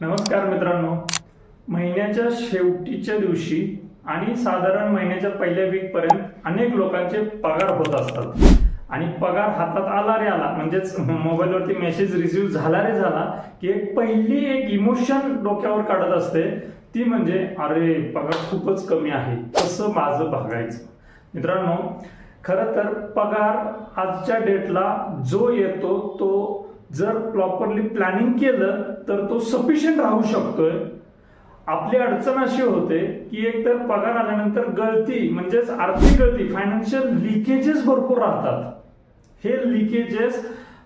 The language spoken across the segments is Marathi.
नमस्कार मित्रांनो, महिन्याच्या शेवटीच्या दिवशी आणि साधारण महिन्याच्या पहिल्या वीक पर्यंत अनेक लोकांचे पगार होत असतात आणि पगार हातात आला रे आला म्हणजेच मोबाईलवरती मेसेज रिसीव्ह झाला रे झाला की पहिली एक इमोशन डोक्यावर काढत असते, ती म्हणजे अरे पगार खूपच कमी आहे, कसं माझं भागायचं. मित्रांनो, खरं तर पगार आजच्या डेटला जो येतो तो जर प्रॉपरली प्लॅनिंग केलं तर तो सफिशियंट राहू शकतोय. आपली अडचण अशी होते की एक तर पगार आल्यानंतर गळती म्हणजेच आर्थिक गळती, फायनान्शियल लिकेजेस भरपूर राहतात. हे लिकेजेस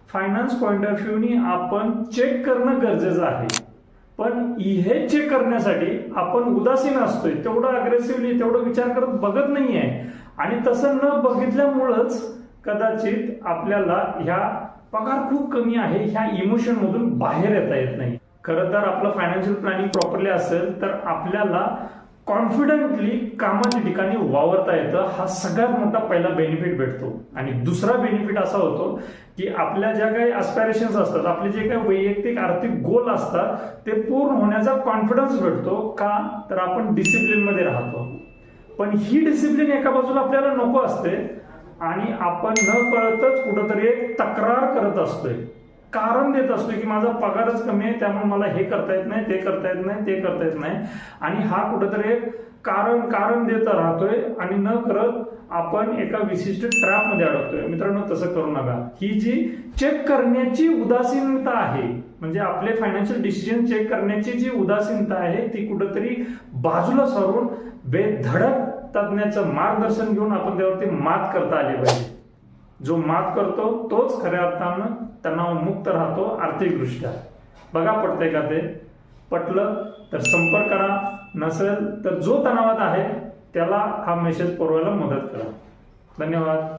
फायनान्स पॉइंट ऑफ व्ह्यूनी आपण चेक करणं गरजेचं आहे. पण हे चेक करण्यासाठी आपण उदासीन असतोय, तेवढं अग्रेसिव्हली तेवढं विचार करत बघत नाहीये आणि तसं न बघितल्यामुळंच कदाचित आपल्याला ह्या पगार खूप कमी आहे ह्या इमोशन मधून बाहेर येता येत नाही. खरं तर आपलं फायनान्शियल प्लॅनिंग प्रॉपरली असेल तर आपल्याला कॉन्फिडंटली कामाच्या ठिकाणी वावरता येतं. हा सगळ्यात मोठा पहिला बेनिफिट भेटतो. आणि दुसरा बेनिफिट असा होतो की आपल्या ज्या काही अस्पायरेशन्स असतात, आपले जे काही वैयक्तिक आर्थिक गोल असतात ते पूर्ण होण्याचा कॉन्फिडन्स भेटतो. का तर आपण डिसिप्लिन मध्ये राहतो. पण ही डिसिप्लिन एका बाजूला आपल्याला नको असते आणि आपण न कळतच कुठंतरी एक तक्रार करत असतोय, कारण देत असतोय की माझा पगारच कमी आहे त्यामुळे मला हे करता येत नाही, ते करता येत नाही, ते करता येत नाही. आणि हा कुठंतरी एक कारण देत राहतोय आणि न करत आपण एका विशिष्ट ट्रॅप मध्ये अडकतोय. मित्रांनो, तसं करू नका. ही जी चेक करण्याची उदासीनता आहे, म्हणजे आपले फायनान्शियल डिसिजन चेक करण्याची जी उदासीनता आहे ती कुठंतरी बाजूला सारून बेधडक तज्ञाचं मार्गदर्शन घेऊन आपण त्यावरती मात करता आली पाहिजे. जो मात करतो तोच खऱ्या अर्थानं तणावमुक्त राहतो आर्थिकदृष्ट्या. बघा, पटतंय का ते? पटलं तर संपर्क करा, नसेल तर जो तणावात आहे त्याला हा मेसेज पुरवायला मदत करा. धन्यवाद.